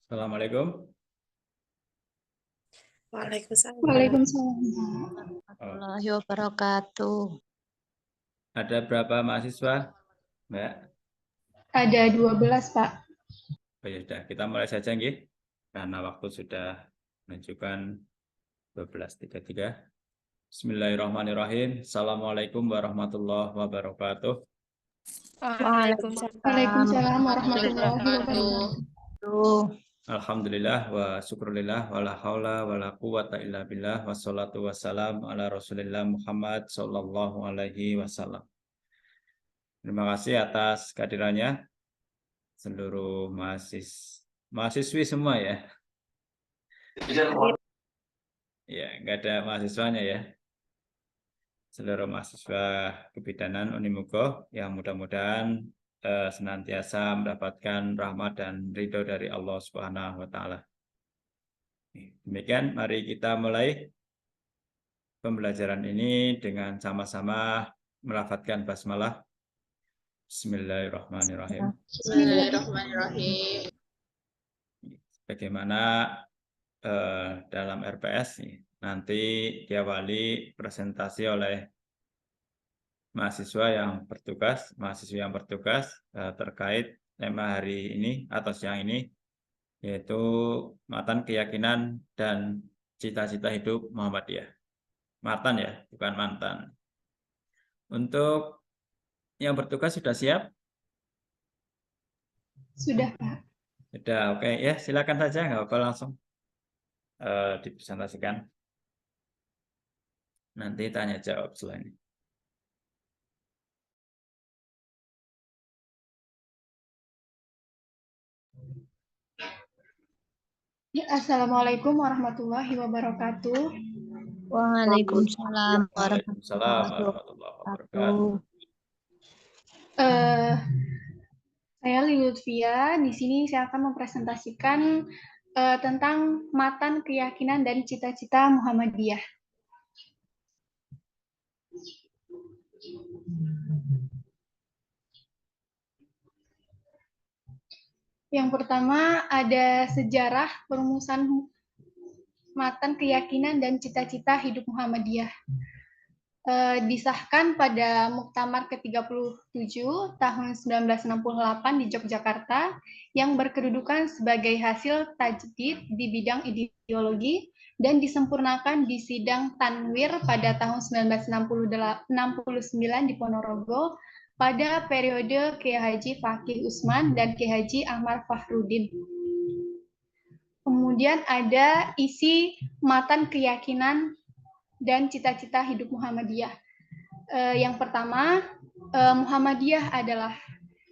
Assalamualaikum. Waalaikumsalam. Waalaikumsalam. Warahmatullahi wabarakatuh. Ada berapa mahasiswa, Mbak? Ada 12, Pak. Oh ya sudah, kita mulai saja nggih. Karena waktu sudah menunjukkan 12.33. Bismillahirrahmanirrahim. Assalamualaikum warahmatullahi wabarakatuh. Waalaikumsalam warahmatullahi wabarakatuh. Alhamdulillah wa syukurillah wa la haula wa la quwata illa billah wassalatu wassalamu ala Rasulillah Muhammad sallallahu alaihi wasallam. Terima kasih atas kehadirannya seluruh mahasiswi semua ya. Ya, enggak ada mahasiswanya ya. Seluruh mahasiswa kebidanan Unimugo yang mudah-mudahan senantiasa mendapatkan rahmat dan ridho dari Allah Subhanahu wa taala. Demikian, mari kita mulai pembelajaran ini dengan sama-sama melafadzkan basmalah. Bismillahirrahmanirrahim. Bismillahirrahmanirrahim. Bagaimana dalam RPS nanti diawali presentasi oleh mahasiswa yang bertugas terkait tema hari ini atau siang ini, yaitu matan keyakinan dan cita-cita hidup Muhammadiyah. Matan ya, bukan mantan. Untuk yang bertugas sudah siap? Sudah, Pak. Sudah, oke ya, silakan saja, nggak apa-apa, langsung dipresentasikan. Nanti tanya jawab selain ini. Ya, Assalamualaikum warahmatullahi wabarakatuh. Waalaikumsalam Waalaikumsalam warahmatullahi wabarakatuh. Saya Lutfia. Di sini saya akan mempresentasikan tentang matan keyakinan dan cita-cita Muhammadiyah. Yang pertama ada sejarah perumusan matan keyakinan dan cita-cita hidup Muhammadiyah. Disahkan pada Muktamar ke-37 tahun 1968 di Yogyakarta yang berkedudukan sebagai hasil tajdid di bidang ideologi dan disempurnakan di sidang Tanwir pada tahun 1969 di Ponorogo pada periode Kiai Haji Fakih Usman dan Kiai Haji Ahmad Fahrudin. Kemudian ada isi matan keyakinan dan cita-cita hidup Muhammadiyah. Yang pertama, Muhammadiyah adalah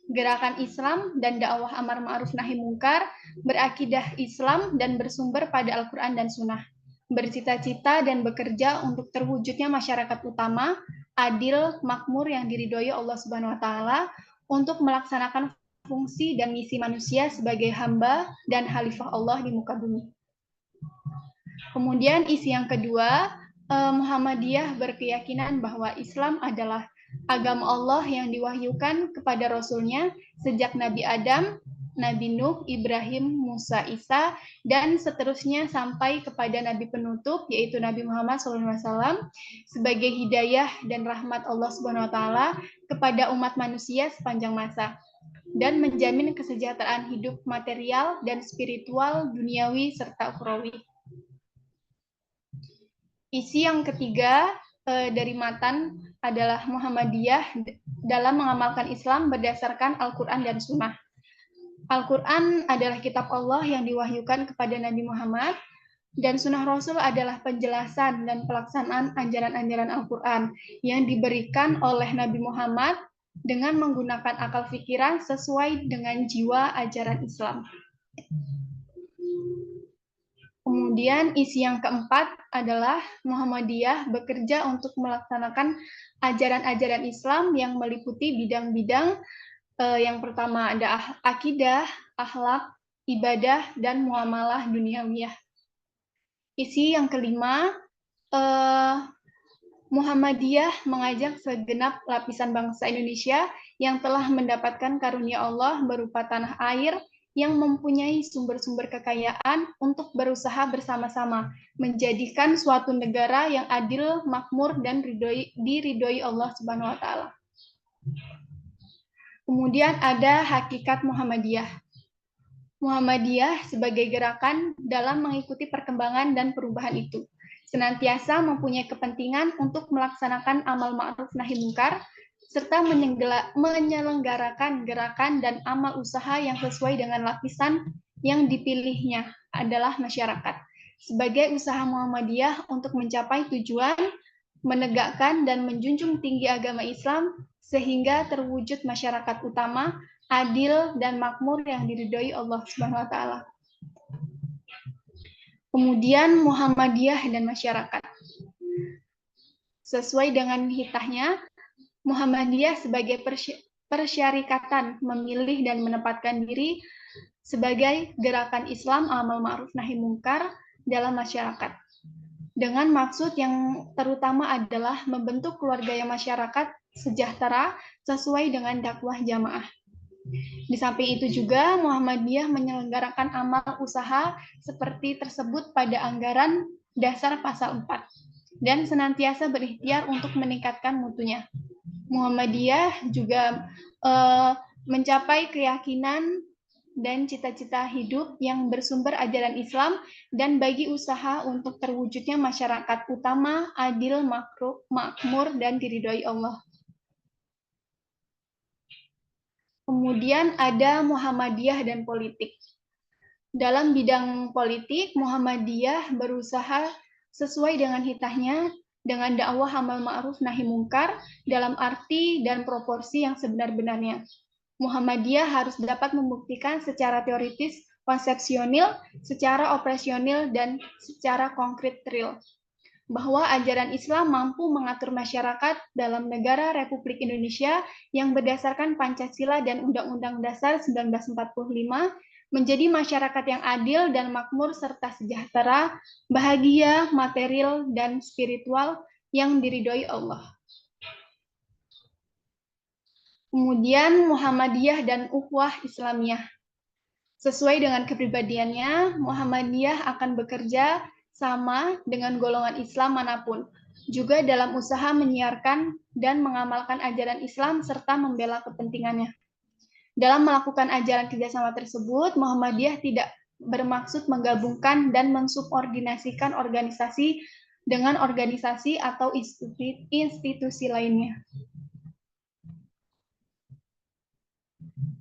gerakan Islam dan dakwah amar ma'ruf nahi mungkar, berakidah Islam dan bersumber pada Al-Quran dan Sunnah, bercita-cita dan bekerja untuk terwujudnya masyarakat utama, adil, makmur yang diridhoi Allah Subhanahu wa taala untuk melaksanakan fungsi dan misi manusia sebagai hamba dan khalifah Allah di muka bumi. Kemudian isi yang kedua, Muhammadiyah berkeyakinan bahwa Islam adalah agama Allah yang diwahyukan kepada Rasulnya sejak Nabi Adam, Nabi Nuh, Ibrahim, Musa, Isa, dan seterusnya sampai kepada Nabi penutup, yaitu Nabi Muhammad SAW, sebagai hidayah dan rahmat Allah SWT kepada umat manusia sepanjang masa, dan menjamin kesejahteraan hidup material dan spiritual, duniawi, serta ukhrawi. Isi yang ketiga dari matan adalah Muhammadiyah dalam mengamalkan Islam berdasarkan Al-Quran dan Sunnah. Al-Quran adalah kitab Allah yang diwahyukan kepada Nabi Muhammad, dan Sunnah Rasul adalah penjelasan dan pelaksanaan ajaran-ajaran Al-Quran yang diberikan oleh Nabi Muhammad dengan menggunakan akal pikiran sesuai dengan jiwa ajaran Islam. Kemudian isi yang keempat adalah Muhammadiyah bekerja untuk melaksanakan ajaran-ajaran Islam yang meliputi bidang-bidang yang pertama ada akidah, akhlak, ibadah, dan muamalah duniawiyah. Isi yang kelima, Muhammadiyah mengajak segenap lapisan bangsa Indonesia yang telah mendapatkan karunia Allah berupa tanah air yang mempunyai sumber-sumber kekayaan untuk berusaha bersama-sama, menjadikan suatu negara yang adil, makmur, dan diridhoi Allah Subhanahu wa Ta'ala. Kemudian ada hakikat Muhammadiyah. Muhammadiyah sebagai gerakan dalam mengikuti perkembangan dan perubahan itu, senantiasa mempunyai kepentingan untuk melaksanakan amal ma'ruf nahi munkar, serta menyelenggarakan gerakan dan amal usaha yang sesuai dengan lapisan yang dipilihnya adalah masyarakat. Sebagai usaha Muhammadiyah untuk mencapai tujuan, menegakkan dan menjunjung tinggi agama Islam, sehingga terwujud masyarakat utama, adil dan makmur yang diridhoi Allah Subhanahu wa Ta'ala. Kemudian Muhammadiyah dan masyarakat. Sesuai dengan hitahnya, Muhammadiyah sebagai persyarikatan memilih dan menempatkan diri sebagai gerakan Islam amal ma'ruf nahi munkar dalam masyarakat. Dengan maksud yang terutama adalah membentuk keluarga yang masyarakat sejahtera sesuai dengan dakwah jamaah. Di samping itu juga Muhammadiyah menyelenggarakan amal usaha seperti tersebut pada anggaran dasar pasal 4 dan senantiasa berikhtiar untuk meningkatkan mutunya. Muhammadiyah juga mencapai keyakinan dan cita-cita hidup yang bersumber ajaran Islam dan bagi usaha untuk terwujudnya masyarakat utama, adil, makmur, dan diridhoi Allah. Kemudian ada Muhammadiyah dan politik. Dalam bidang politik, Muhammadiyah berusaha sesuai dengan hitahnya dengan dakwah amal ma'ruf nahi munkar dalam arti dan proporsi yang sebenar-benarnya. Muhammadiyah harus dapat membuktikan secara teoritis, konsepsional, secara operasional, dan secara konkret real bahwa ajaran Islam mampu mengatur masyarakat dalam negara Republik Indonesia yang berdasarkan Pancasila dan Undang-Undang Dasar 1945 menjadi masyarakat yang adil dan makmur serta sejahtera, bahagia, material, dan spiritual yang diridhoi Allah. Kemudian Muhammadiyah dan Ukhuwah Islamiyah. Sesuai dengan kepribadiannya, Muhammadiyah akan bekerja sama dengan golongan Islam manapun, juga dalam usaha menyiarkan dan mengamalkan ajaran Islam serta membela kepentingannya. Dalam melakukan ajaran kerjasama tersebut, Muhammadiyah tidak bermaksud menggabungkan dan mensubordinasikan organisasi dengan organisasi atau institusi lainnya.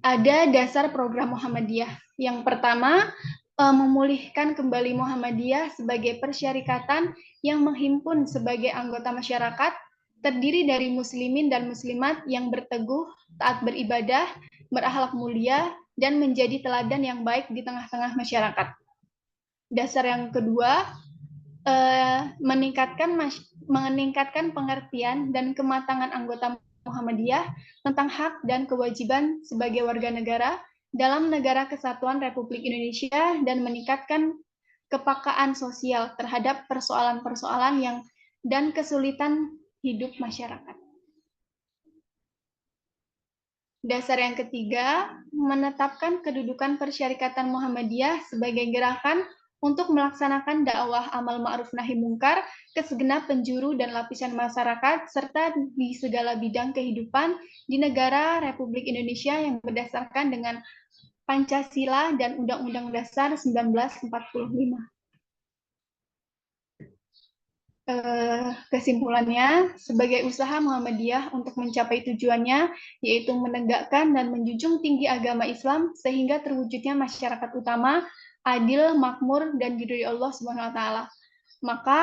Ada dasar program Muhammadiyah. Yang pertama, memulihkan kembali Muhammadiyah sebagai persyarikatan yang menghimpun sebagai anggota masyarakat, terdiri dari muslimin dan muslimat yang berteguh, taat beribadah, berakhlak mulia, dan menjadi teladan yang baik di tengah-tengah masyarakat. Dasar yang kedua, meningkatkan pengertian dan kematangan anggota Muhammadiyah tentang hak dan kewajiban sebagai warga negara dalam Negara Kesatuan Republik Indonesia dan meningkatkan kepekaan sosial terhadap persoalan-persoalan dan kesulitan hidup masyarakat. Dasar yang ketiga, menetapkan kedudukan persyarikatan Muhammadiyah sebagai gerakan untuk melaksanakan dakwah amal ma'ruf nahi munkar ke segenap penjuru dan lapisan masyarakat serta di segala bidang kehidupan di negara Republik Indonesia yang berdasarkan dengan Pancasila dan Undang-Undang Dasar 1945. Kesimpulannya, sebagai usaha Muhammadiyah untuk mencapai tujuannya, yaitu menegakkan dan menjunjung tinggi agama Islam sehingga terwujudnya masyarakat utama, adil, makmur, dan diridhoi Allah Subhanahu wa Ta'ala. Maka,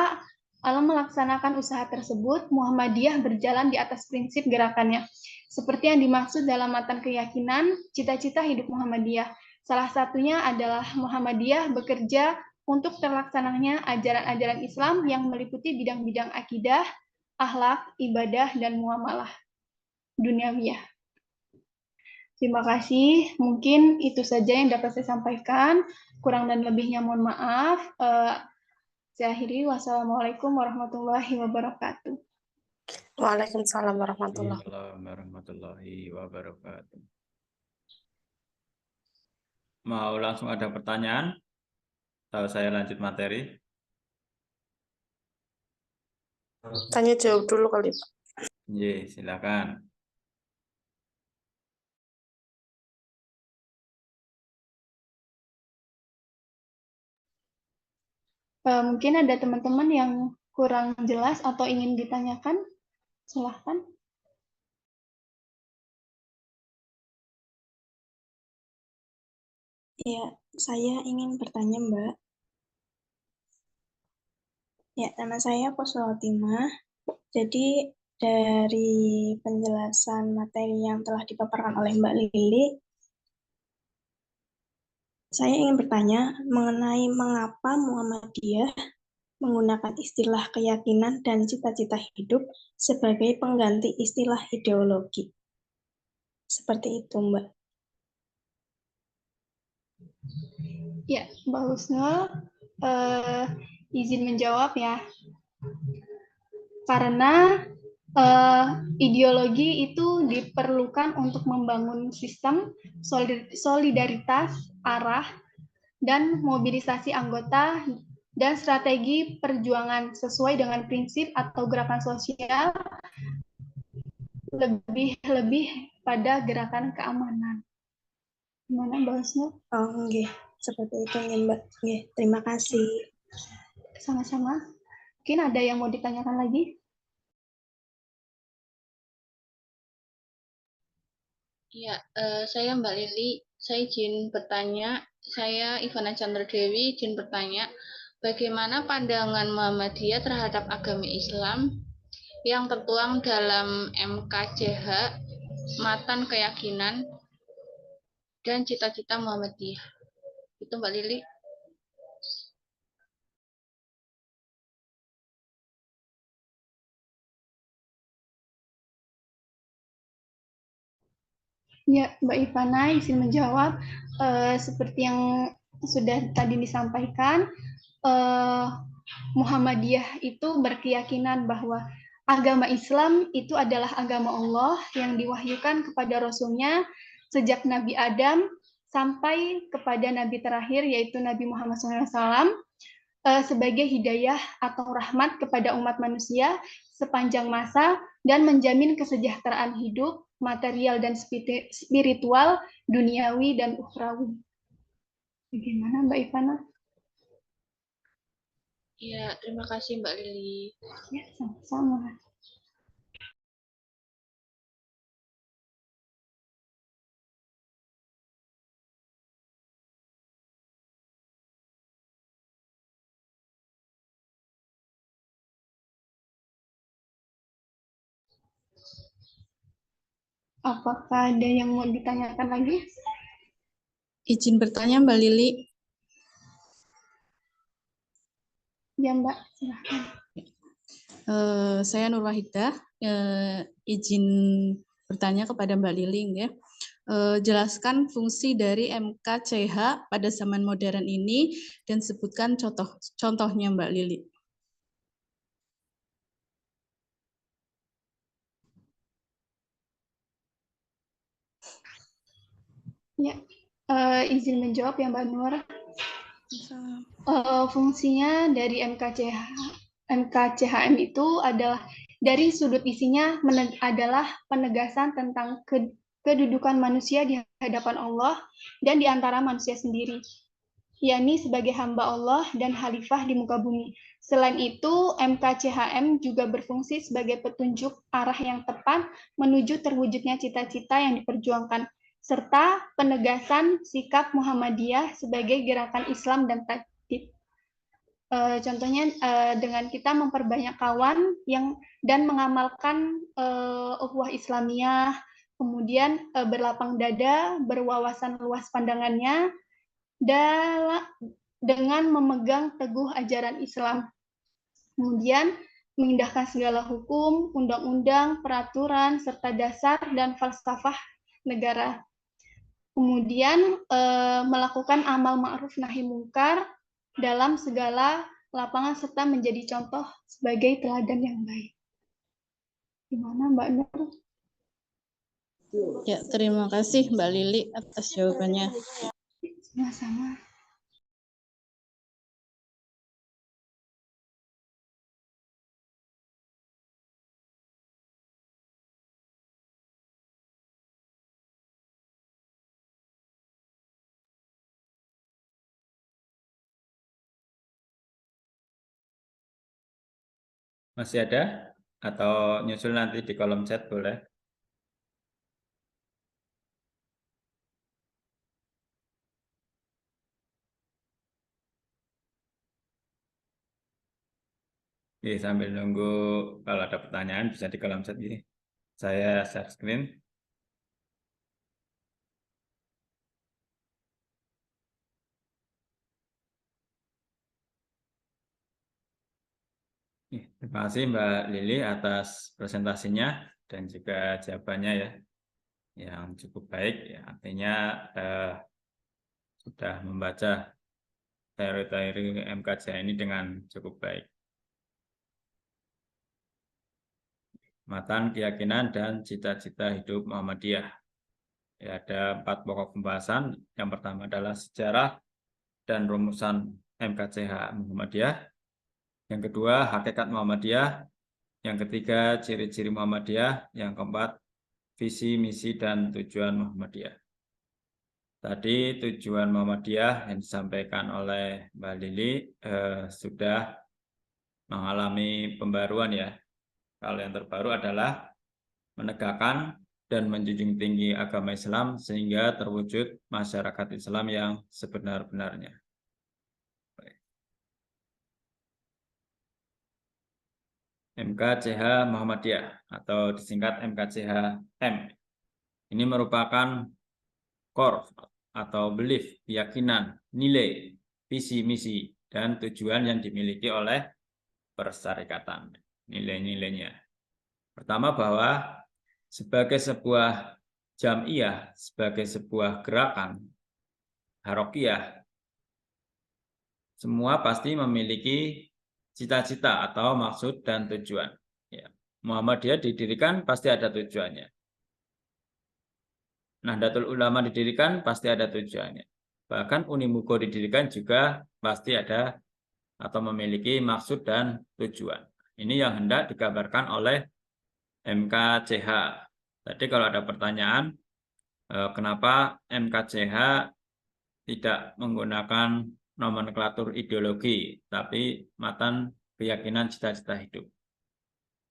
dalam melaksanakan usaha tersebut, Muhammadiyah berjalan di atas prinsip gerakannya, seperti yang dimaksud dalam matan keyakinan, cita-cita hidup Muhammadiyah. Salah satunya adalah Muhammadiyah bekerja untuk terlaksananya ajaran-ajaran Islam yang meliputi bidang-bidang akidah, akhlak, ibadah, dan muamalah duniawiyah. Terima kasih. Mungkin itu saja yang dapat saya sampaikan. Kurang dan lebihnya mohon maaf. Saya akhiri. Wassalamualaikum warahmatullahi wabarakatuh. Waalaikumsalam warahmatullahi Waalaikumsalam warahmatullahi wabarakatuh. Mau langsung ada pertanyaan? Atau saya lanjut materi? Tanya jawab dulu kali, Pak. Ye, silakan. Mungkin ada teman-teman yang kurang jelas atau ingin ditanyakan, silahkan. Ya, saya ingin bertanya, Mbak. Ya, nama saya Puslotimah. Jadi, dari penjelasan materi yang telah dipaparkan oleh Mbak Lili, saya ingin bertanya mengenai mengapa Muhammadiyah menggunakan istilah keyakinan dan cita-cita hidup sebagai pengganti istilah ideologi. Seperti itu, Mbak. Ya, Mbak Husnul, izin menjawab ya. Karena ideologi itu diperlukan untuk membangun sistem solidaritas, arah, dan mobilisasi anggota dan strategi perjuangan sesuai dengan prinsip atau gerakan sosial lebih pada gerakan keamanan. Gimana Mbak Husnul? Oh, nggih. Seperti itu, Mbak. Nggih, terima kasih. Sama-sama. Mungkin ada yang mau ditanyakan lagi? Ya, saya Mbak Lili. Saya izin bertanya. Saya Ivana Chandra Dewi izin bertanya, bagaimana pandangan Muhammadiyah terhadap agama Islam yang tertuang dalam MKCH, Matan Keyakinan dan Cita-cita Muhammadiyah? Itu Mbak Lili. Ya, Mbak Ivana izin menjawab. Seperti yang sudah tadi disampaikan, Muhammadiyah itu berkeyakinan bahwa agama Islam itu adalah agama Allah yang diwahyukan kepada Rasulnya sejak Nabi Adam sampai kepada Nabi terakhir yaitu Nabi Muhammad SAW sebagai hidayah atau rahmat kepada umat manusia sepanjang masa dan menjamin kesejahteraan hidup, material dan spiritual, duniawi dan ukhrawi. Bagaimana Mbak Ivana? Ya, terima kasih Mbak Lili. Ya, sama-sama. Apakah ada yang mau ditanyakan lagi? Izin bertanya Mbak Lili. Ya Mbak, silahkan. Saya Nur Wahidah. Izin bertanya kepada Mbak Lili, ya. Jelaskan fungsi dari MKCH pada zaman modern ini dan sebutkan contohnya Mbak Lili. Ya, izin menjawab ya Mbak Nur. Fungsinya dari MKCHM itu adalah dari sudut isinya adalah penegasan tentang kedudukan manusia di hadapan Allah dan di antara manusia sendiri, yakni sebagai hamba Allah dan khalifah di muka bumi. Selain itu, MKCHM juga berfungsi sebagai petunjuk arah yang tepat menuju terwujudnya cita-cita yang diperjuangkan, serta penegasan sikap Muhammadiyah sebagai gerakan Islam dan tatib. Contohnya dengan kita memperbanyak kawan dan mengamalkan ukhuwah Islamiyah, kemudian berlapang dada, berwawasan luas pandangannya, dengan memegang teguh ajaran Islam. Kemudian mengindahkan segala hukum, undang-undang, peraturan, serta dasar dan falsafah negara. Kemudian melakukan amal ma'ruf nahi mungkar dalam segala lapangan serta menjadi contoh sebagai teladan yang baik. Gimana Mbak Nur? Ya, terima kasih Mbak Lili atas jawabannya. Sama-sama. Masih ada? Atau nyusul nanti di kolom chat boleh? Oke, sambil nunggu kalau ada pertanyaan bisa di kolom chat gini. Saya share screen. Terima kasih Mbak Lili atas presentasinya dan juga jawabannya ya, yang cukup baik. Ya, artinya sudah membaca teori-teori MKJ ini dengan cukup baik. Matan keyakinan dan cita-cita hidup Muhammadiyah. Ya, ada 4 pokok pembahasan. Yang pertama adalah sejarah dan rumusan MKCH Muhammadiyah. Yang kedua, hakikat Muhammadiyah. Yang ketiga, ciri-ciri Muhammadiyah. Yang keempat, visi, misi, dan tujuan Muhammadiyah. Tadi tujuan Muhammadiyah yang disampaikan oleh Mbak Lili sudah mengalami pembaruan ya. Kalau yang terbaru adalah menegakkan dan menjunjung tinggi agama Islam sehingga terwujud masyarakat Islam yang sebenar-benarnya. MKCH Muhammadiyah atau disingkat MKCH-M. Ini merupakan core atau belief, keyakinan, nilai, visi, misi, dan tujuan yang dimiliki oleh persyarikatan. Nilai-nilainya. Pertama bahwa sebagai sebuah jam'iyah, sebagai sebuah gerakan, harokiyah, semua pasti memiliki cita-cita atau maksud dan tujuan. Ya. Muhammadiyah didirikan pasti ada tujuannya. Nahdlatul Ulama didirikan pasti ada tujuannya. Bahkan Unimuko didirikan juga pasti ada atau memiliki maksud dan tujuan. Ini yang hendak digambarkan oleh MKCH. Tadi kalau ada pertanyaan, kenapa MKCH tidak menggunakan nomenklatur ideologi, tapi matan keyakinan cita-cita hidup.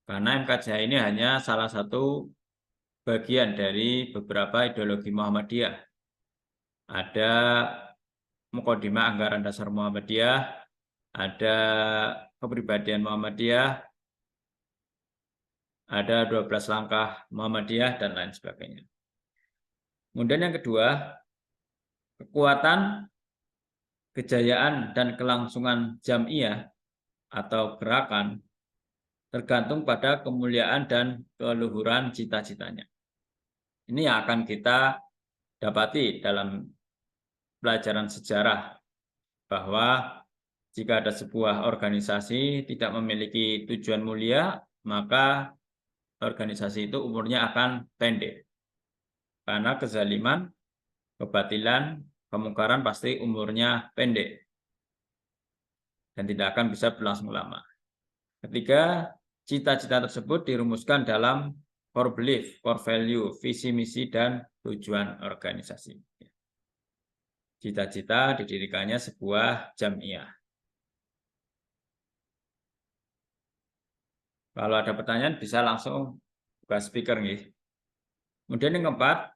Karena MKCH ini hanya salah satu bagian dari beberapa ideologi Muhammadiyah. Ada Muqaddimah Anggaran Dasar Muhammadiyah, ada Kepribadian Muhammadiyah, ada 12 langkah Muhammadiyah, dan lain sebagainya. Kemudian yang kedua, kekuatan, kejayaan, dan kelangsungan jam'iyah atau gerakan tergantung pada kemuliaan dan keluhuran cita-citanya. Ini yang akan kita dapati dalam pelajaran sejarah, bahwa jika ada sebuah organisasi tidak memiliki tujuan mulia, maka organisasi itu umurnya akan pendek. Karena kezaliman, kebatilan, kemungkaran pasti umurnya pendek dan tidak akan bisa berlangsung lama. Ketika cita-cita tersebut dirumuskan dalam core belief, core value, visi, misi, dan tujuan organisasi. Cita-cita didirikannya sebuah jam'iyah. Kalau ada pertanyaan bisa langsung buka speaker nih. Kemudian yang keempat,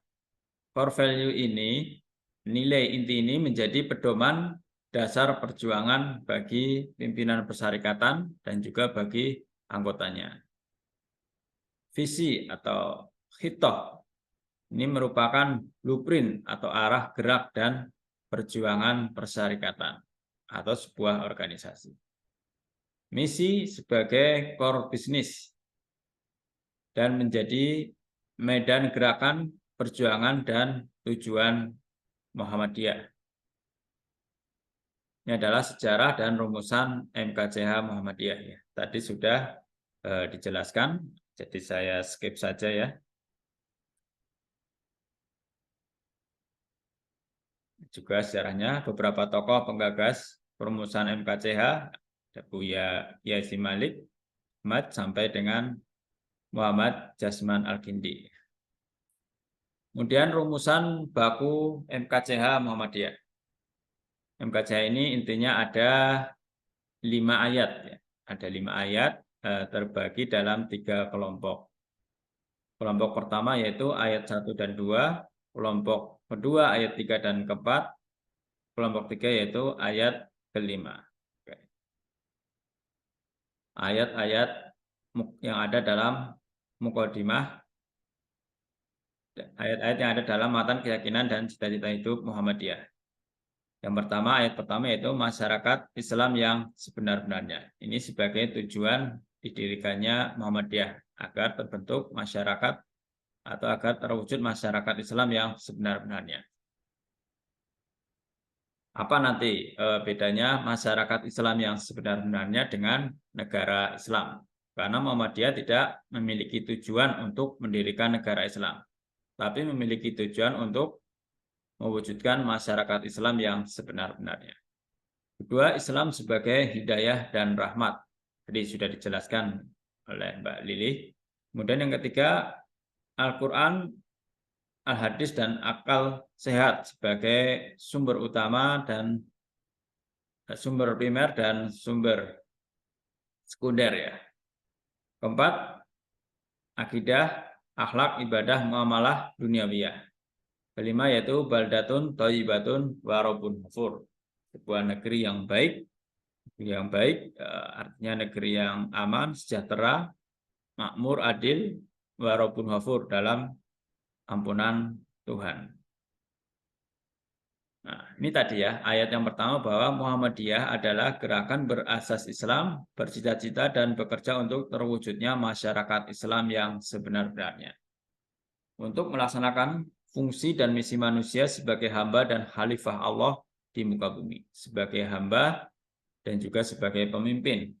core value ini, nilai inti ini menjadi pedoman dasar perjuangan bagi pimpinan persyarikatan dan juga bagi anggotanya. Visi atau khitoh ini merupakan blueprint atau arah gerak dan perjuangan persyarikatan atau sebuah organisasi. Misi sebagai core bisnis dan menjadi medan gerakan, perjuangan, dan tujuan Muhammadiyah. Ini adalah sejarah dan rumusan MKCH Muhammadiyah. Ya. Tadi sudah dijelaskan, jadi saya skip saja ya. juga sejarahnya. Beberapa tokoh penggagas perumusan MKCH, ada Buya Yasin Malik Ahmad sampai dengan Muhammad Jasman Al-Kindi. Kemudian rumusan baku MKCH Muhammadiyah. MKCH ini intinya ada 5 ayat, ya. Ada 5 ayat terbagi dalam 3 kelompok. Kelompok pertama yaitu ayat 1 dan 2, kelompok kedua ayat 3 dan ke-4, kelompok 3 yaitu ayat ke-5. Ayat-ayat yang ada dalam mukadimah, ayat-ayat yang ada dalam matan keyakinan dan cita-cita hidup Muhammadiyah. Yang pertama, ayat pertama yaitu masyarakat Islam yang sebenar-benarnya. Ini sebagai tujuan didirikannya Muhammadiyah, agar terbentuk masyarakat atau agar terwujud masyarakat Islam yang sebenar-benarnya. Apa nanti bedanya masyarakat Islam yang sebenar-benarnya dengan negara Islam? Karena Muhammadiyah tidak memiliki tujuan untuk mendirikan negara Islam, tapi memiliki tujuan untuk mewujudkan masyarakat Islam yang sebenar-benarnya. Kedua, Islam sebagai hidayah dan rahmat. Jadi sudah dijelaskan oleh Mbak Lili. Kemudian yang ketiga, Al-Quran, Al-Hadis, dan akal sehat sebagai sumber utama dan sumber primer dan sumber sekunder, ya. Keempat, akidah, akhlak, ibadah, muamalah, duniawiyah. Kelima yaitu baldatun thayyibatun wa rabbun ghafur. Sebuah negeri yang baik artinya negeri yang aman, sejahtera, makmur, adil, wa rabbun ghafur, dalam ampunan Tuhan. Nah, ini tadi ya, ayat yang pertama bahwa Muhammadiyah adalah gerakan berasas Islam, bercita-cita dan bekerja untuk terwujudnya masyarakat Islam yang sebenar-benarnya. Untuk melaksanakan fungsi dan misi manusia sebagai hamba dan khalifah Allah di muka bumi. Sebagai hamba dan juga sebagai pemimpin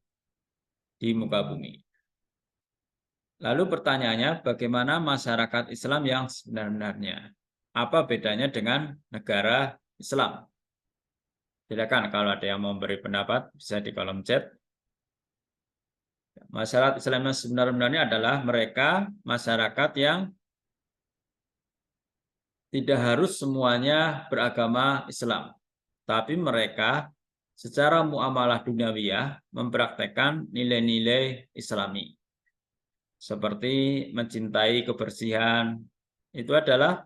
di muka bumi. Lalu pertanyaannya, bagaimana masyarakat Islam yang sebenar-benarnya? Apa bedanya dengan negara Islam? Silakan kalau ada yang mau beri pendapat, bisa di kolom chat. Masyarakat Islam yang sebenar-benarnya adalah mereka masyarakat yang tidak harus semuanya beragama Islam, tapi mereka secara muamalah duniawiyah mempraktekkan nilai-nilai Islami. Seperti mencintai kebersihan, itu adalah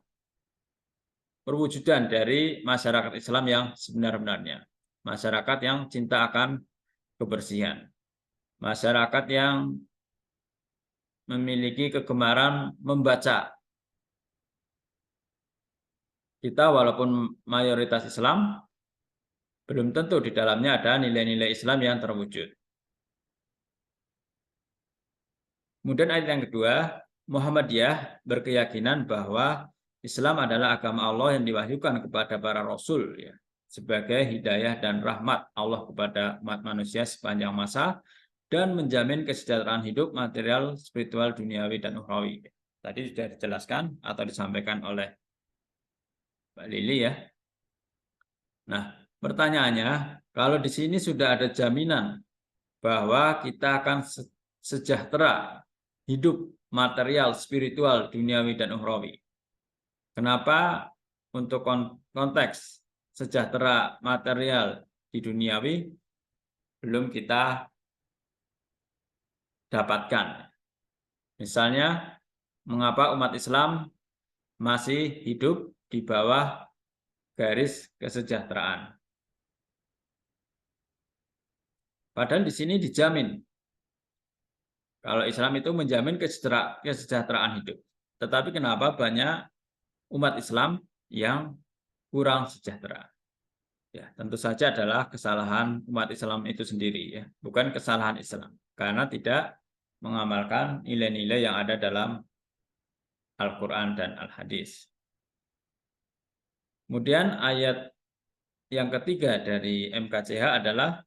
perwujudan dari masyarakat Islam yang sebenar-benarnya. Masyarakat yang cinta akan kebersihan. Masyarakat yang memiliki kegemaran membaca. Kita walaupun mayoritas Islam, belum tentu di dalamnya ada nilai-nilai Islam yang terwujud. Kemudian ayat yang kedua, Muhammadiyah berkeyakinan bahwa Islam adalah agama Allah yang diwahyukan kepada para Rasul, ya, sebagai hidayah dan rahmat Allah kepada umat manusia sepanjang masa, dan menjamin kesejahteraan hidup material, spiritual, duniawi, dan ukhrawi. Tadi sudah dijelaskan atau disampaikan oleh Mbak Lili, ya. Nah, pertanyaannya, kalau di sini sudah ada jaminan bahwa kita akan sejahtera hidup material, spiritual, duniawi, dan ukhrawi, kenapa untuk konteks sejahtera material di duniawi belum kita dapatkan? Misalnya, mengapa umat Islam masih hidup di bawah garis kesejahteraan? Padahal di sini dijamin. Kalau Islam itu menjamin kesejahteraan hidup. Tetapi kenapa banyak umat Islam yang kurang sejahtera? Ya, tentu saja adalah kesalahan umat Islam itu sendiri, ya, bukan kesalahan Islam, karena tidak mengamalkan nilai-nilai yang ada dalam Al-Quran dan Al-Hadis. Kemudian ayat yang ketiga dari MKCH adalah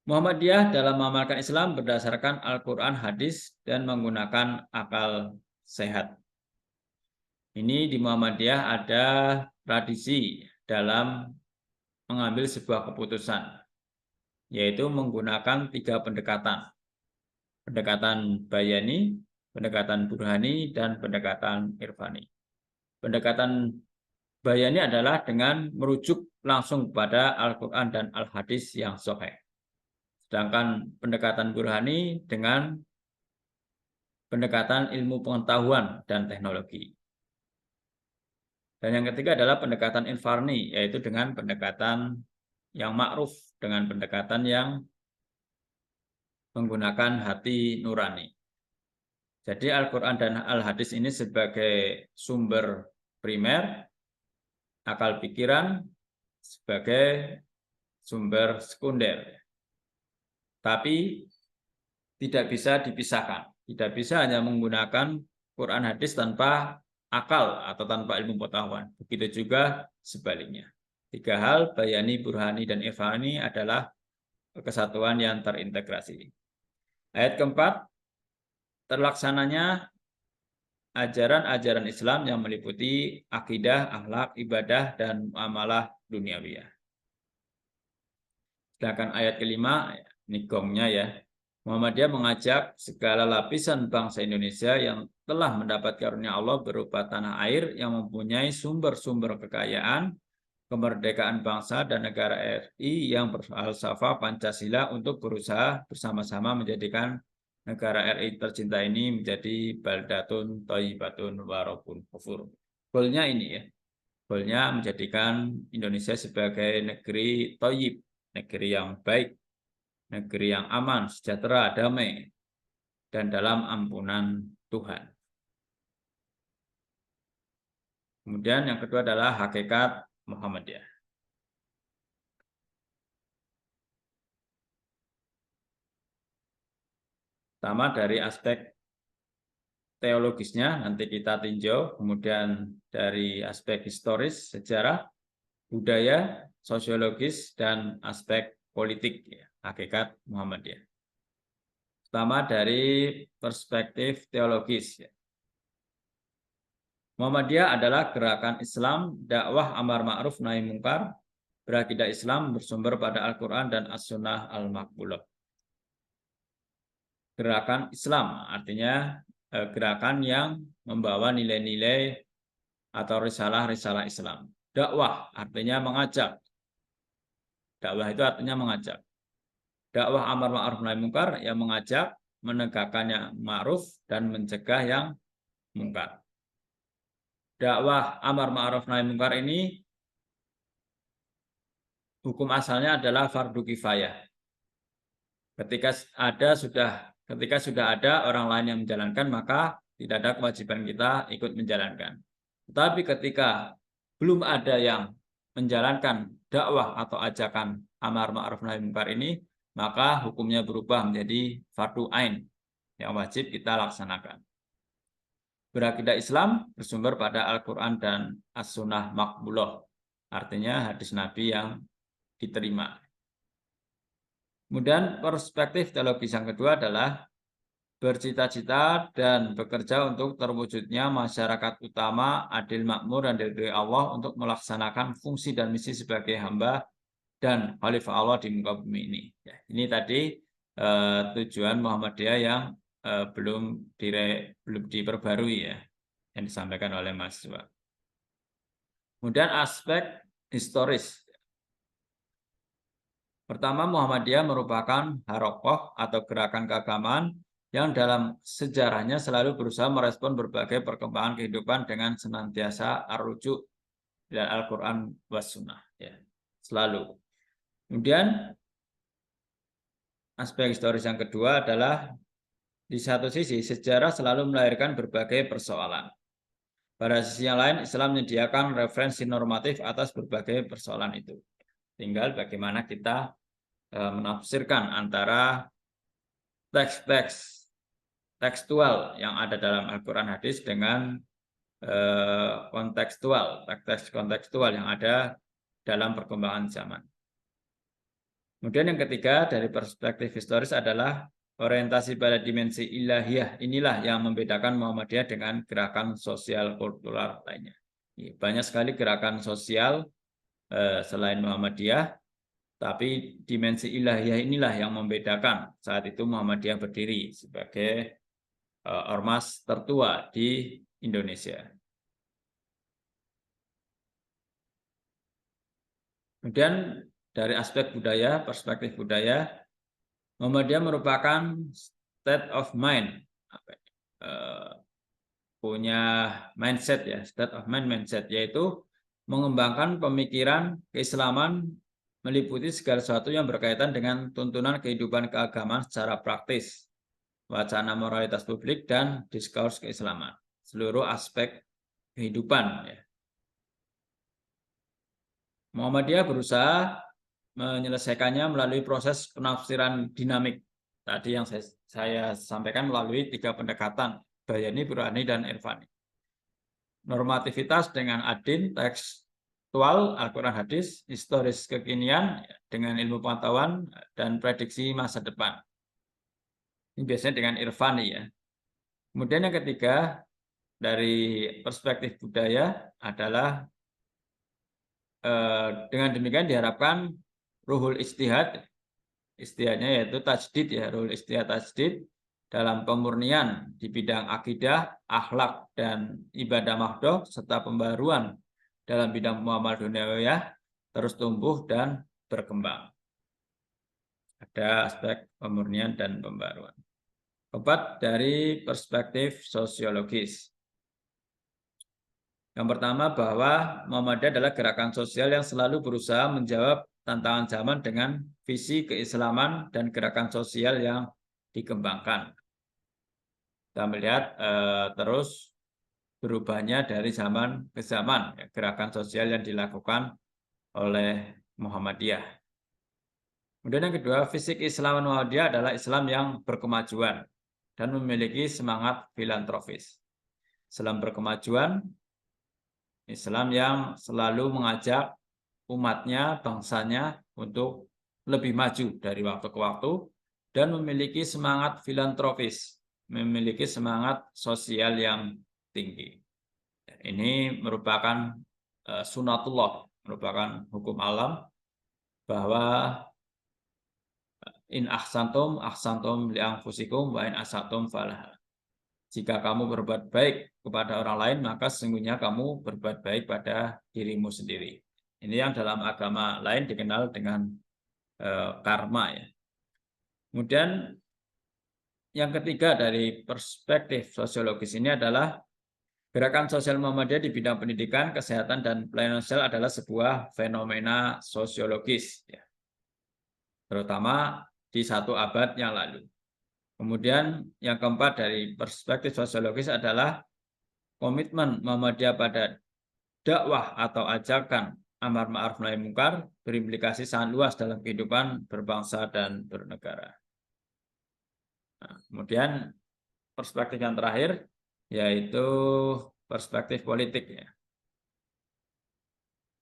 Muhammadiyah dalam mengamalkan Islam berdasarkan Al-Quran, hadis, dan menggunakan akal sehat. Ini di Muhammadiyah ada tradisi dalam mengambil sebuah keputusan, yaitu menggunakan 3 pendekatan. Pendekatan bayani, pendekatan burhani, dan pendekatan irfani. Pendekatan bayani adalah dengan merujuk langsung kepada Al-Quran dan Al-Hadis yang sahih. Sedangkan pendekatan burhani dengan pendekatan ilmu pengetahuan dan teknologi. Dan yang ketiga adalah pendekatan irfani, yaitu dengan pendekatan yang ma'ruf, dengan pendekatan yang menggunakan hati nurani. Jadi Al-Quran dan Al-Hadis ini sebagai sumber primer, akal pikiran sebagai sumber sekunder. Tapi tidak bisa dipisahkan. Tidak bisa hanya menggunakan Quran hadis tanpa akal atau tanpa ilmu pengetahuan. Begitu juga sebaliknya. 3 hal, bayani, burhani, dan irfani adalah kesatuan yang terintegrasi. Ayat keempat, terlaksananya ajaran-ajaran Islam yang meliputi akidah, akhlak, ibadah, dan muamalah duniawiyah. Sedangkan ayat kelima, ini gongnya ya, Muhammadiyah mengajak segala lapisan bangsa Indonesia yang telah mendapat karunia Allah berupa tanah air yang mempunyai sumber-sumber kekayaan, kemerdekaan bangsa dan negara RI yang berfalsafah Pancasila untuk berusaha bersama-sama menjadikan negara RI tercinta ini menjadi baldatun thayyibatun warabun ghafur. Goalnya ini ya. Goalnya menjadikan Indonesia sebagai negeri thayyib, negeri yang baik, negeri yang aman, sejahtera, damai, dan dalam ampunan Tuhan. Kemudian yang kedua adalah hakikat Muhammadiyah. Pertama dari aspek teologisnya, nanti kita tinjau, kemudian dari aspek historis, sejarah, budaya, sosiologis, dan aspek politik, ya, hakikat Muhammadiyah. Pertama dari perspektif teologis. Ya. Muhammadiyah adalah gerakan Islam, dakwah amar ma'ruf nahi mungkar, berakidah Islam bersumber pada Al-Quran dan As-Sunnah Al-Maqbulah. Gerakan Islam artinya gerakan yang membawa nilai-nilai atau risalah-risalah Islam. Dakwah artinya mengajak. Dakwah itu artinya mengajak. Dakwah amar ma'ruf nahi mungkar yang mengajak menegakkan yang ma'ruf dan mencegah yang mungkar. Dakwah amar ma'ruf nahi mungkar ini hukum asalnya adalah fardu kifayah. Ketika sudah ada orang lain yang menjalankan, maka tidak ada kewajiban kita ikut menjalankan. Tetapi ketika belum ada yang menjalankan dakwah atau ajakan amar ma'ruf nahi mungkar ini, maka hukumnya berubah menjadi fardu ain yang wajib kita laksanakan. Berakidah Islam bersumber pada Al-Quran dan As-Sunnah Maqbulah, artinya hadis Nabi yang diterima. Kemudian perspektif teologis yang kedua adalah bercita-cita dan bekerja untuk terwujudnya masyarakat utama adil makmur dan diridhoi Allah untuk melaksanakan fungsi dan misi sebagai hamba dan khalifah Allah di muka bumi ini. Ya, ini tadi tujuan Muhammadiyah yang belum diperbarui ya, yang disampaikan oleh mahasiswa. Kemudian aspek historis. Pertama, Muhammadiyah merupakan harokoh atau gerakan keagamaan yang dalam sejarahnya selalu berusaha merespon berbagai perkembangan kehidupan dengan senantiasa rujuk dan Al-Quran was Sunnah. Ya, selalu. Kemudian aspek historis yang kedua adalah di satu sisi sejarah selalu melahirkan berbagai persoalan. Pada sisi yang lain Islam menyediakan referensi normatif atas berbagai persoalan itu. Tinggal bagaimana kita menafsirkan antara teks-teks tekstual yang ada dalam Al-Quran hadis dengan teks kontekstual yang ada dalam perkembangan zaman. Kemudian yang ketiga dari perspektif historis adalah orientasi pada dimensi ilahiyah. Inilah yang membedakan Muhammadiyah dengan gerakan sosial kultural lainnya. Banyak sekali gerakan sosial selain Muhammadiyah, tapi dimensi ilahiyah inilah yang membedakan saat itu Muhammadiyah berdiri sebagai ormas tertua di Indonesia. Kemudian dari aspek budaya, perspektif budaya, Muhammadiyah merupakan state of mind, punya mindset ya, state of mind mindset, yaitu mengembangkan pemikiran keislaman meliputi segala sesuatu yang berkaitan dengan tuntunan kehidupan keagamaan secara praktis, wacana moralitas publik, dan diskurs keislaman, seluruh aspek kehidupan. Ya. Muhammadiyah berusaha menyelesaikannya melalui proses penafsiran dinamik tadi yang saya sampaikan melalui 3 pendekatan, bayani, burhani, dan irfani. Normativitas dengan adin, tekstual, Al-Quran, hadis, historis kekinian dengan ilmu pengetahuan, dan prediksi masa depan. Ini biasanya dengan irfani ya. Kemudian yang ketiga, dari perspektif budaya adalah dengan demikian diharapkan ruhul istihad, istihadnya yaitu tajdid ya, ruhul istihad tajdid dalam pemurnian di bidang akidah, akhlak, dan ibadah mahdoh, serta pembaruan dalam bidang muamal duniawiyah terus tumbuh dan berkembang. Ada aspek pemurnian dan pembaruan. Keempat, dari perspektif sosiologis. Yang pertama, bahwa Muhammadiyah adalah gerakan sosial yang selalu berusaha menjawab tantangan zaman dengan visi keislaman dan gerakan sosial yang dikembangkan. Kita melihat terus berubahnya dari zaman ke zaman ya, gerakan sosial yang dilakukan oleh Muhammadiyah. Kemudian yang kedua, visi keislaman Muhammadiyah adalah Islam yang berkemajuan dan memiliki semangat filantropis. Islam berkemajuan, Islam yang selalu mengajak umatnya, bangsanya untuk lebih maju dari waktu ke waktu dan memiliki semangat filantropis, memiliki semangat sosial yang tinggi. Ini merupakan sunatullah, merupakan hukum alam bahwa in ahsantum li anfusikum wa in asatum falaha. Jika kamu berbuat baik kepada orang lain, maka sesungguhnya kamu berbuat baik pada dirimu sendiri. Ini yang dalam agama lain dikenal dengan karma ya. Kemudian yang ketiga dari perspektif sosiologis ini adalah gerakan sosial Muhammadiyah di bidang pendidikan, kesehatan, dan pelayanan sosial adalah sebuah fenomena sosiologis ya. Terutama di 1 abad yang lalu. Kemudian yang keempat dari perspektif sosiologis adalah komitmen Muhammadiyah pada dakwah atau ajakan amar ma'ruf nahi munkar berimplikasi sangat luas dalam kehidupan berbangsa dan bernegara. Nah, kemudian perspektif yang terakhir yaitu perspektif politik ya.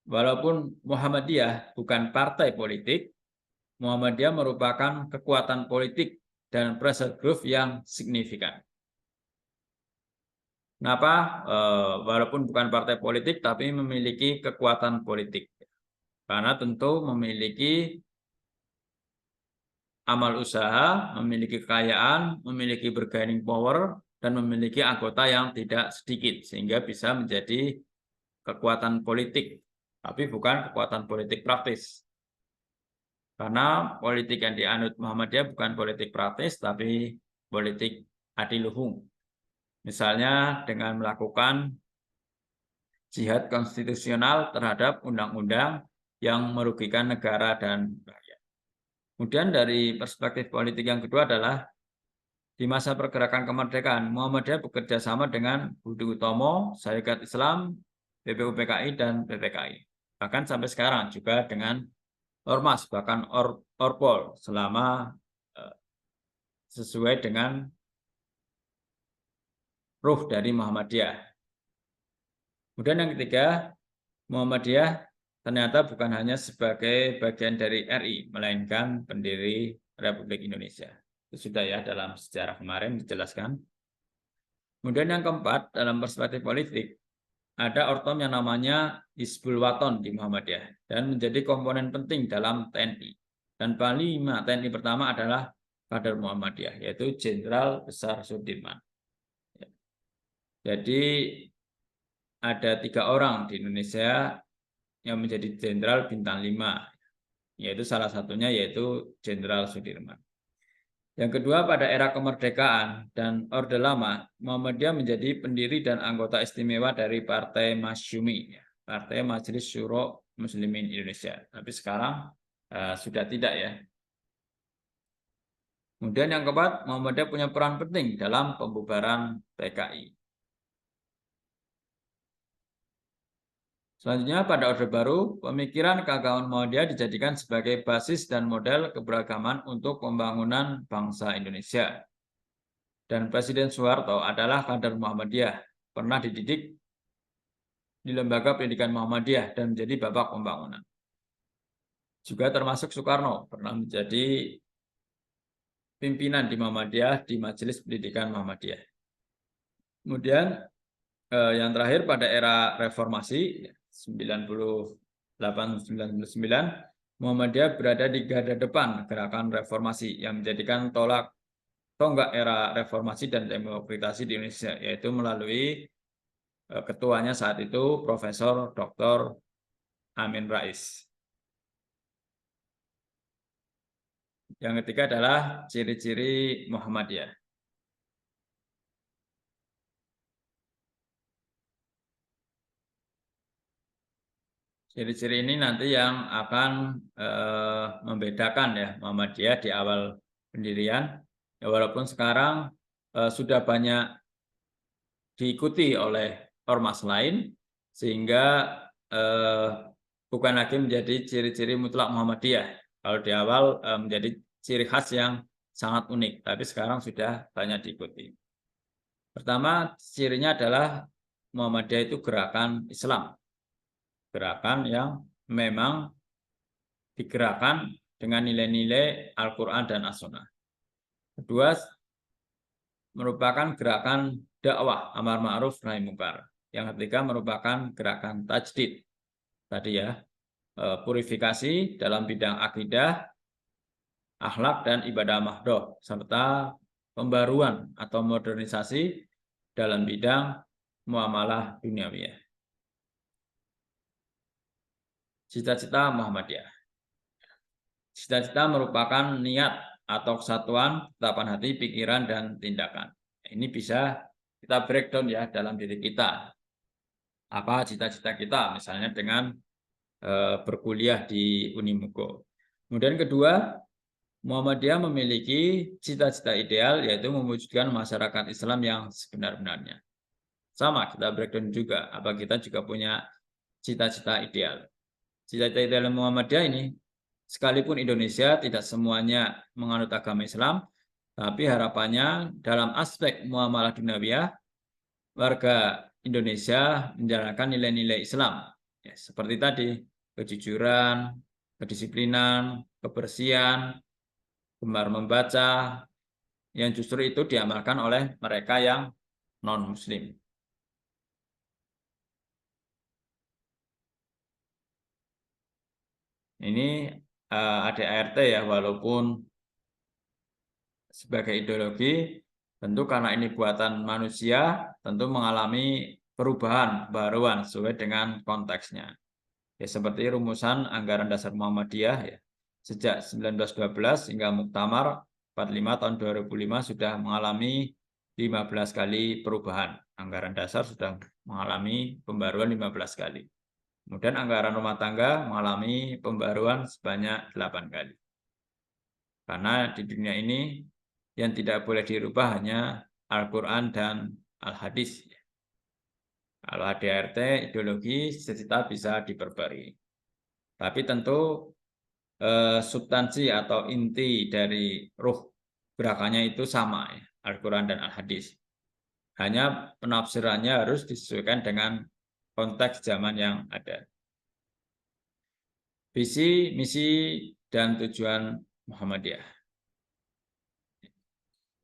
Walaupun Muhammadiyah bukan partai politik, Muhammadiyah merupakan kekuatan politik dan pressure group yang signifikan. Kenapa? Walaupun bukan partai politik, tapi memiliki kekuatan politik. Karena tentu memiliki amal usaha, memiliki kekayaan, memiliki bargaining power, dan memiliki anggota yang tidak sedikit. Sehingga bisa menjadi kekuatan politik, tapi bukan kekuatan politik praktis. Karena politik yang dianut Muhammadiyah bukan politik praktis, tapi politik adiluhung. Misalnya dengan melakukan jihad konstitusional terhadap undang-undang yang merugikan negara dan rakyat. Kemudian dari perspektif politik yang kedua adalah di masa pergerakan kemerdekaan, Muhammadiyah bekerja sama dengan Budi Utomo, Syarikat Islam, BPUPKI, dan PPKI. Bahkan sampai sekarang juga dengan Ormas, bahkan Orpol selama sesuai dengan ruh dari Muhammadiyah. Kemudian yang ketiga, Muhammadiyah ternyata bukan hanya sebagai bagian dari RI, melainkan pendiri Republik Indonesia. Itu sudah ya dalam sejarah kemarin dijelaskan. Kemudian yang keempat, dalam perspektif politik, ada ortom yang namanya Hizbul Waton di Muhammadiyah dan menjadi komponen penting dalam TNI. Dan panglima TNI pertama adalah kader Muhammadiyah, yaitu Jenderal Besar Sudirman. Jadi ada 3 orang di Indonesia yang menjadi Jenderal Bintang 5, yaitu salah satunya yaitu Jenderal Sudirman. Yang kedua, pada era kemerdekaan dan Orde Lama, Muhammadiyah menjadi pendiri dan anggota istimewa dari Partai Masyumi, Partai Majelis Syuro Muslimin Indonesia. Tapi sekarang sudah tidak ya. Kemudian yang keempat, Muhammadiyah punya peran penting dalam pembubaran PKI. Selanjutnya, pada Orde Baru, pemikiran keagamaan Muhammadiyah dijadikan sebagai basis dan model keberagaman untuk pembangunan bangsa Indonesia. Dan Presiden Soeharto adalah kader Muhammadiyah, pernah dididik di lembaga pendidikan Muhammadiyah dan menjadi babak pembangunan. Juga termasuk Soekarno, pernah menjadi pimpinan di Muhammadiyah di Majelis Pendidikan Muhammadiyah. Kemudian yang terakhir pada era reformasi 98-99, Muhammadiyah berada di garda depan gerakan reformasi yang menjadikan tonggak era reformasi dan demokratisasi di Indonesia, yaitu melalui ketuanya saat itu Profesor Dr. Amin Rais. Yang ketiga adalah ciri-ciri Muhammadiyah. Ciri-ciri ini nanti yang akan membedakan ya Muhammadiyah di awal pendirian. Ya, walaupun sekarang sudah banyak diikuti oleh ormas lain, sehingga bukan lagi menjadi ciri-ciri mutlak Muhammadiyah. Kalau di awal menjadi ciri khas yang sangat unik, tapi sekarang sudah banyak diikuti. Pertama, cirinya adalah Muhammadiyah itu gerakan Islam. Gerakan yang memang digerakkan dengan nilai-nilai Al-Quran dan As-Sunnah. Kedua, merupakan gerakan dakwah amar ma'ruf nahi munkar. Yang ketiga merupakan gerakan tajdid. Tadi ya, purifikasi dalam bidang akidah, akhlak dan ibadah mahdoh, serta pembaruan atau modernisasi dalam bidang muamalah duniawiyah. Cita-cita Muhammadiyah. Cita-cita merupakan niat atau kesatuan tatapan hati, pikiran, dan tindakan. Ini bisa kita breakdown ya dalam diri kita. Apa cita-cita kita, misalnya dengan berkuliah di Unimugo. Kemudian kedua, Muhammadiyah memiliki cita-cita ideal, yaitu mewujudkan masyarakat Islam yang sebenar-benarnya. Sama, kita breakdown juga, apa kita juga punya cita-cita ideal. Cita-cita ideal Muhammadiyah ini, sekalipun Indonesia tidak semuanya menganut agama Islam, tapi harapannya dalam aspek muamalah duniawiyah, warga Indonesia menjalankan nilai-nilai Islam. Ya, seperti tadi, kejujuran, kedisiplinan, kebersihan, gemar membaca, yang justru itu diamalkan oleh mereka yang non-Muslim. Ini ADART ya, walaupun sebagai ideologi, tentu karena ini buatan manusia, tentu mengalami perubahan, baruan sesuai dengan konteksnya. Ya, seperti rumusan anggaran dasar Muhammadiyah ya, sejak 1912 hingga Muktamar 45 tahun 2005 sudah mengalami 15 kali perubahan. Anggaran dasar sudah mengalami pembaruan 15 kali. Kemudian anggaran rumah tangga mengalami pembaruan sebanyak 8 kali. Karena di dunia ini yang tidak boleh dirubah hanya Al-Quran dan Al-Hadis. Kalau ADART, ideologi, cita-cita bisa diperbarui. Tapi tentu substansi atau inti dari ruh gerakannya itu sama, ya, Al-Quran dan Al-Hadis. Hanya penafsirannya harus disesuaikan dengan konteks zaman yang ada. Visi, misi, dan tujuan Muhammadiyah.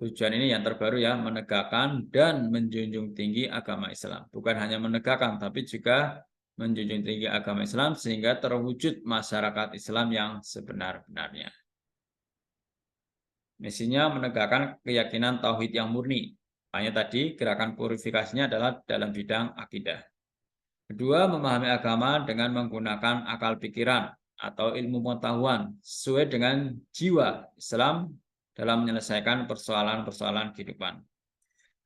Tujuan ini yang terbaru ya, menegakkan dan menjunjung tinggi agama Islam. Bukan hanya menegakkan, tapi juga menjunjung tinggi agama Islam sehingga terwujud masyarakat Islam yang sebenar-benarnya. Misinya menegakkan keyakinan tauhid yang murni. Hanya tadi gerakan purifikasinya adalah dalam bidang akidah. Kedua, memahami agama dengan menggunakan akal pikiran atau ilmu pengetahuan sesuai dengan jiwa Islam dalam menyelesaikan persoalan-persoalan kehidupan.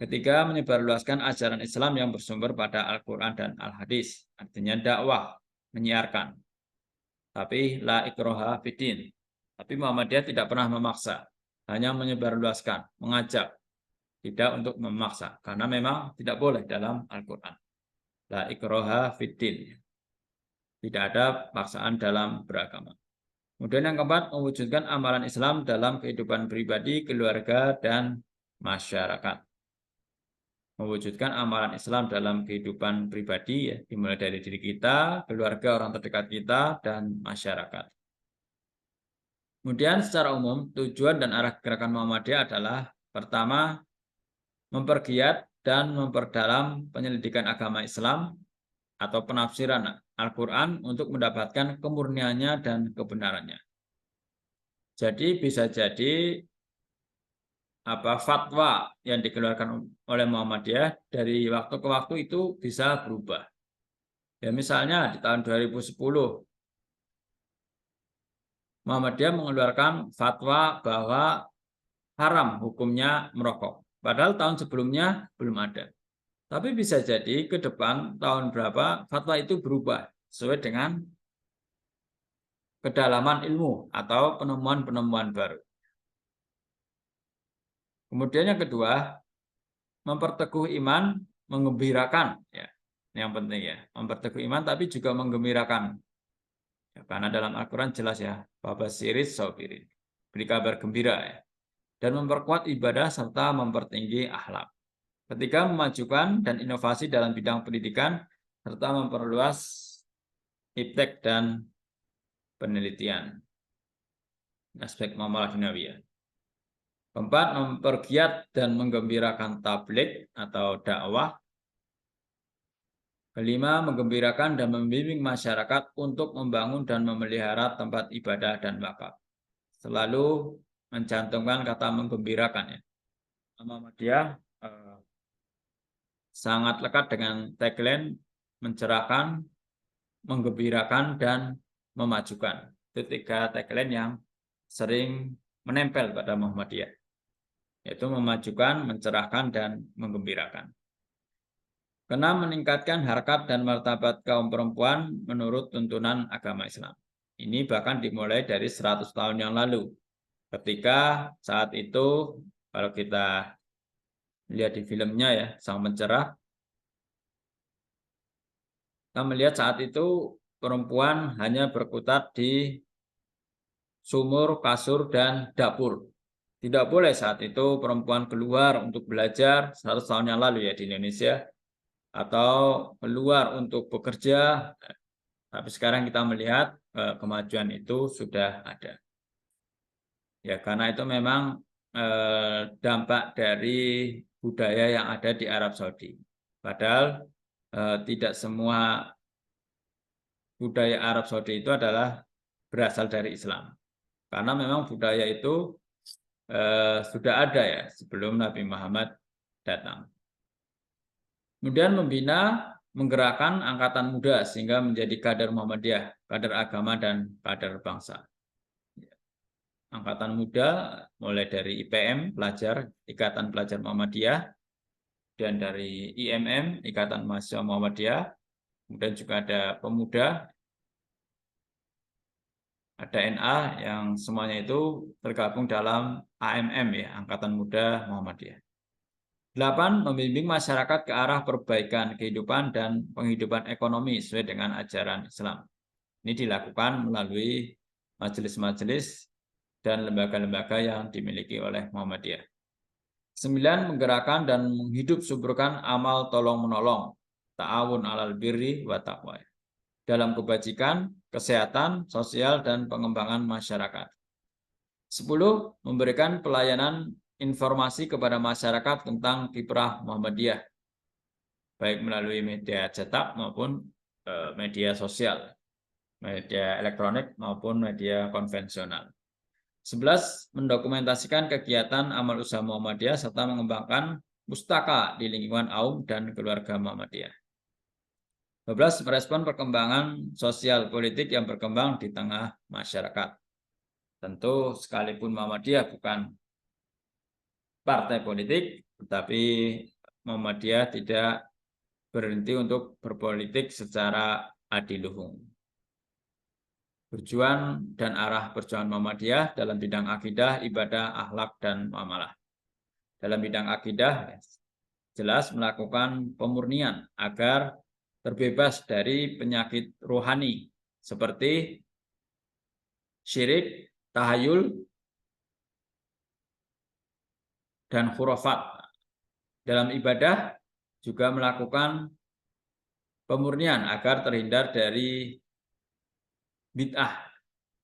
Ketiga, menyebarluaskan ajaran Islam yang bersumber pada Al-Quran dan Al-Hadis. Artinya dakwah, menyiarkan. Tapi la ikroha fiddin. Tapi Muhammadiyah tidak pernah memaksa. Hanya menyebarluaskan, mengajak. Tidak untuk memaksa. Karena memang tidak boleh dalam Al-Quran. La ikroha fiddin. Tidak ada paksaan dalam beragama. Kemudian yang keempat, mewujudkan amalan Islam dalam kehidupan pribadi, keluarga, dan masyarakat. Mewujudkan amalan Islam dalam kehidupan pribadi, ya, dimulai dari diri kita, keluarga, orang terdekat kita, dan masyarakat. Kemudian secara umum, tujuan dan arah gerakan Muhammadiyah adalah pertama, mempergiat dan memperdalam penyelidikan agama Islam atau penafsiran Al-Quran untuk mendapatkan kemurniannya dan kebenarannya. Jadi bisa jadi fatwa yang dikeluarkan oleh Muhammadiyah dari waktu ke waktu itu bisa berubah. Ya misalnya di tahun 2010 Muhammadiyah mengeluarkan fatwa bahwa haram hukumnya merokok. Padahal tahun sebelumnya belum ada. Tapi bisa jadi ke depan tahun berapa fatwa itu berubah sesuai dengan kedalaman ilmu atau penemuan-penemuan baru. Kemudian yang kedua, memperteguh iman, menggembirakan. Ya, yang penting ya, memperteguh iman tapi juga menggembirakan. Ya, karena dalam Al-Quran jelas ya, babasiris sabirin, beri kabar gembira ya. Dan memperkuat ibadah serta mempertinggi akhlak. Ketika memajukan dan inovasi dalam bidang pendidikan, serta memperluas iptek dan penelitian. Aspek muamalah duniawiyah. Keempat, mempergiat dan menggembirakan tabligh atau dakwah. Kelima, menggembirakan dan membimbing masyarakat untuk membangun dan memelihara tempat ibadah dan wakaf. Selalu mencantumkan kata menggembirakan ya. Muhammadiyah sangat lekat dengan tagline mencerahkan, menggembirakan, dan memajukan. Itu tiga tagline yang sering menempel pada Muhammadiyah, yaitu memajukan, mencerahkan, dan menggembirakan. Karena meningkatkan harkat dan martabat kaum perempuan menurut tuntunan agama Islam. Ini bahkan dimulai dari 100 tahun yang lalu. Ketika saat itu, kalau kita lihat di filmnya ya, Sang Pencerah, kita melihat saat itu perempuan hanya berkutat di sumur, kasur, dan dapur. Tidak boleh saat itu perempuan keluar untuk belajar 100 tahun yang lalu ya di Indonesia, atau keluar untuk bekerja. Tapi sekarang kita melihat kemajuan itu sudah ada. Ya, karena itu memang dampak dari budaya yang ada di Arab Saudi. Padahal tidak semua budaya Arab Saudi itu adalah berasal dari Islam. Karena memang budaya itu sudah ada ya sebelum Nabi Muhammad datang. Kemudian membina, menggerakkan angkatan muda sehingga menjadi kader Muhammadiyah, kader agama dan kader bangsa. Angkatan muda mulai dari IPM, pelajar, Ikatan Pelajar Muhammadiyah, dan dari IMM, Ikatan Mahasiswa Muhammadiyah, kemudian juga ada pemuda, ada NA yang semuanya itu tergabung dalam AMM ya, Angkatan Muda Muhammadiyah. 8. Membimbing masyarakat ke arah perbaikan kehidupan dan penghidupan ekonomi sesuai dengan ajaran Islam. Ini dilakukan melalui majelis-majelis dan lembaga-lembaga yang dimiliki oleh Muhammadiyah. 9. Menggerakkan dan menghidup suburkan amal tolong-menolong, ta'awun alal birri wa taqwa, dalam kebajikan, kesehatan, sosial, dan pengembangan masyarakat. 10. Memberikan pelayanan informasi kepada masyarakat tentang kiprah Muhammadiyah, baik melalui media cetak maupun media sosial, media elektronik maupun media konvensional. 11. Mendokumentasikan kegiatan amal usaha Muhammadiyah serta mengembangkan pustaka di lingkungan Aum dan keluarga Muhammadiyah. 12. Merespon perkembangan sosial politik yang berkembang di tengah masyarakat. Tentu sekalipun Muhammadiyah bukan partai politik, tetapi Muhammadiyah tidak berhenti untuk berpolitik secara adiluhung. Tujuan dan arah perjuangan Muhammadiyah dalam bidang akidah, ibadah, akhlak, dan muamalah. Dalam bidang akidah, jelas melakukan pemurnian agar terbebas dari penyakit rohani seperti syirik, tahayul, dan khurafat. Dalam ibadah juga melakukan pemurnian agar terhindar dari bid'ah,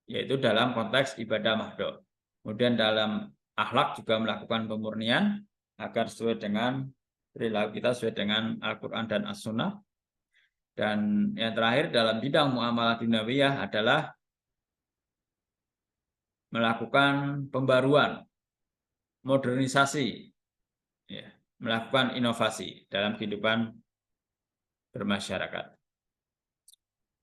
yaitu dalam konteks ibadah mahdoh. Kemudian dalam akhlak juga melakukan pemurnian agar sesuai dengan perilaku kita sesuai dengan Al-Quran dan As-Sunnah. Dan yang terakhir dalam bidang muamalah dunyawiyah adalah melakukan pembaruan, modernisasi, ya, melakukan inovasi dalam kehidupan bermasyarakat.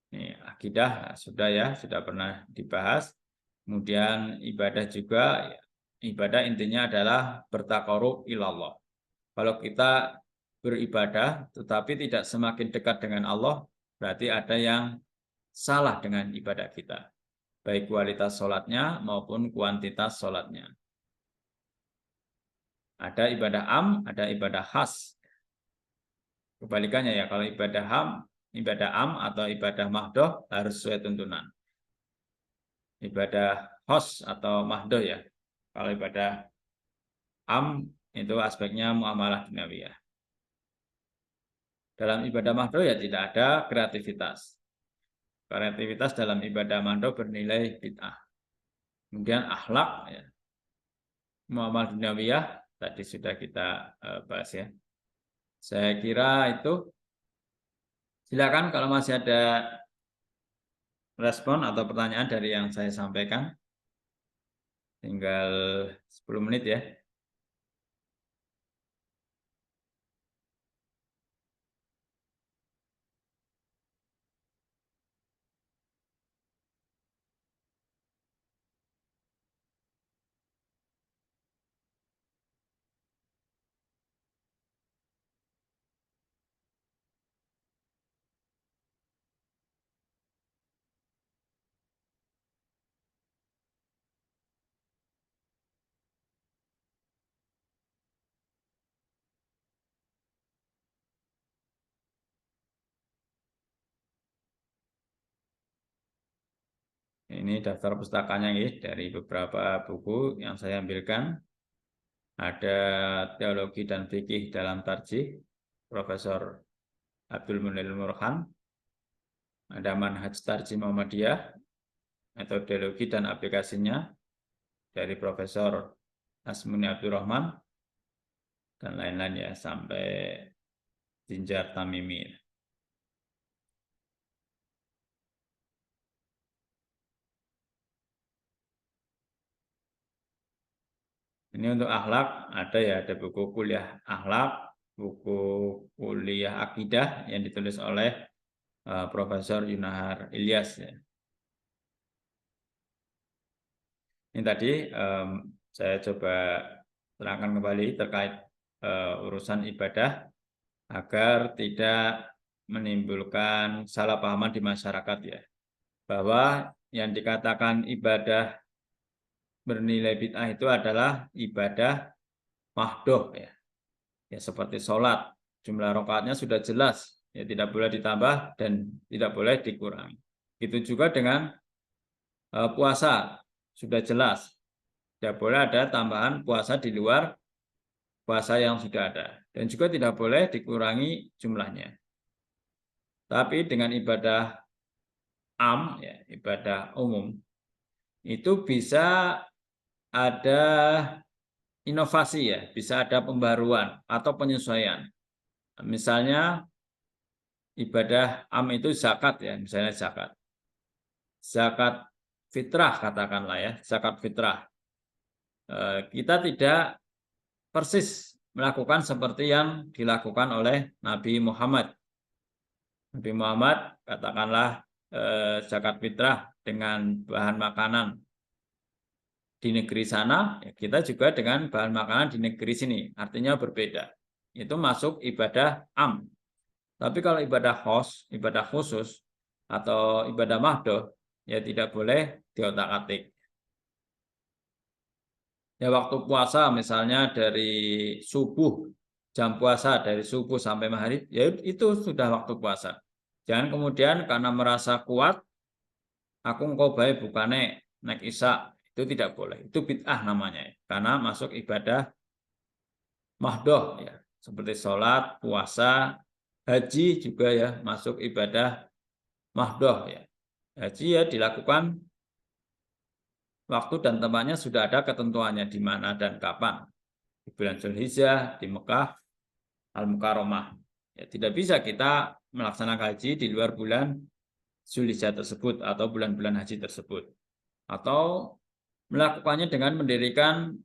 Ini akidah sudah pernah dibahas. Kemudian ibadah juga, ibadah intinya adalah bertaqarrub ilallah. Kalau kita beribadah tetapi tidak semakin dekat dengan Allah, berarti ada yang salah dengan ibadah kita, baik kualitas sholatnya maupun kuantitas sholatnya. Ada ibadah am, ada ibadah khas. Kebalikannya ya, kalau ibadah am atau ibadah mahdoh harus sesuai tuntunan. Ibadah khas atau mahdoh ya. Kalau ibadah am itu aspeknya muamalah dunyawiyah. Dalam ibadah mahdoh ya tidak ada kreativitas. Kreativitas dalam ibadah mahdoh bernilai bid'ah. Kemudian akhlak ya. Muamalah dunyawiyah tadi sudah kita bahas ya. Saya kira itu. Silakan kalau masih ada respon atau pertanyaan dari yang saya sampaikan. Tinggal 10 menit ya. Ini daftar pustakanya ya, dari beberapa buku yang saya ambilkan. Ada Teologi dan Fikih dalam Tarjih, Profesor Abdul Munir Nurhan. Ada Manhaj Tarjih Muhammadiyah, Metodologi dan Aplikasinya, dari Profesor Asmuni Abdurrahman, dan lain-lain ya, sampai Jinjar Tamimi. Ini untuk akhlak ada ya, ada buku kuliah akhlak, buku kuliah akidah yang ditulis oleh Profesor Yunahar Ilyas ya. Ini tadi saya coba terangkan kembali terkait urusan ibadah agar tidak menimbulkan salah pahaman di masyarakat ya, bahwa yang dikatakan ibadah bernilai bid'ah itu adalah ibadah mahdoh ya. Ya seperti sholat, jumlah rakaatnya sudah jelas, ya tidak boleh ditambah dan tidak boleh dikurangi. Itu juga dengan puasa, sudah jelas, tidak boleh ada tambahan puasa di luar puasa yang sudah ada, dan juga tidak boleh dikurangi jumlahnya. Tapi dengan ibadah am, ya, ibadah umum, itu bisa ada inovasi ya, bisa ada pembaruan atau penyesuaian. Misalnya ibadah am itu zakat ya, misalnya zakat. Zakat fitrah katakanlah ya, zakat fitrah. Kita tidak persis melakukan seperti yang dilakukan oleh Nabi Muhammad. Nabi Muhammad katakanlah zakat fitrah dengan bahan makanan di negeri sana, ya kita juga dengan bahan makanan di negeri sini, artinya berbeda. Itu masuk ibadah am. Tapi kalau ibadah khusus atau ibadah mahdoh, ya tidak boleh diotak-atik. Ya waktu puasa misalnya dari subuh, jam puasa dari subuh sampai maghrib, ya itu sudah waktu puasa. Jangan kemudian karena merasa kuat, aku engkau baik bukannya naik isya, itu tidak boleh. Itu bid'ah namanya, karena masuk ibadah mahdoh ya, seperti sholat, puasa, haji juga ya masuk ibadah mahdoh ya. Haji ya dilakukan waktu dan tempatnya sudah ada ketentuannya di mana dan kapan. Di bulan Zulhijjah, di Mekah, Al-Mukarramah. Ya, tidak bisa kita melaksanakan haji di luar bulan Zulhijjah tersebut atau bulan-bulan haji tersebut. Atau melakukannya dengan mendirikan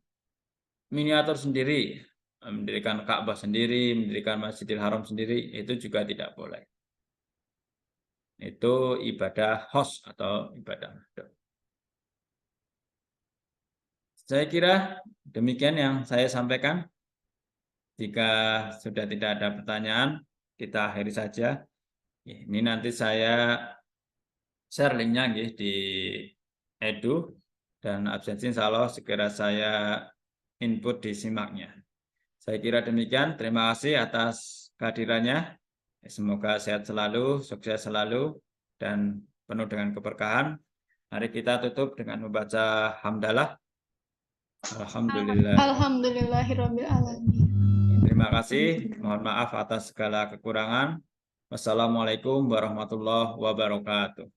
miniatur sendiri, mendirikan Ka'bah sendiri, mendirikan Masjidil Haram sendiri, itu juga tidak boleh. Itu ibadah khos atau ibadah mahdoh. Saya kira demikian yang saya sampaikan. Jika sudah tidak ada pertanyaan, kita akhiri saja. Ini nanti saya share linknya di Edu, dan absensi insya Allah segera saya input di simaknya. Saya kira demikian. Terima kasih atas kehadirannya. Semoga sehat selalu, sukses selalu, dan penuh dengan keberkahan. Mari kita tutup dengan membaca hamdalah. Alhamdulillah. Alhamdulillahirabbil alamin. Terima kasih. Mohon maaf atas segala kekurangan. Wassalamualaikum warahmatullahi wabarakatuh.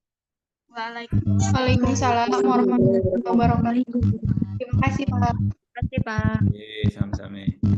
Waalaikumsalam warahmatullahi wabarakatuh. Terima kasih, Pak. Terima kasih, Pak. Sama-sama.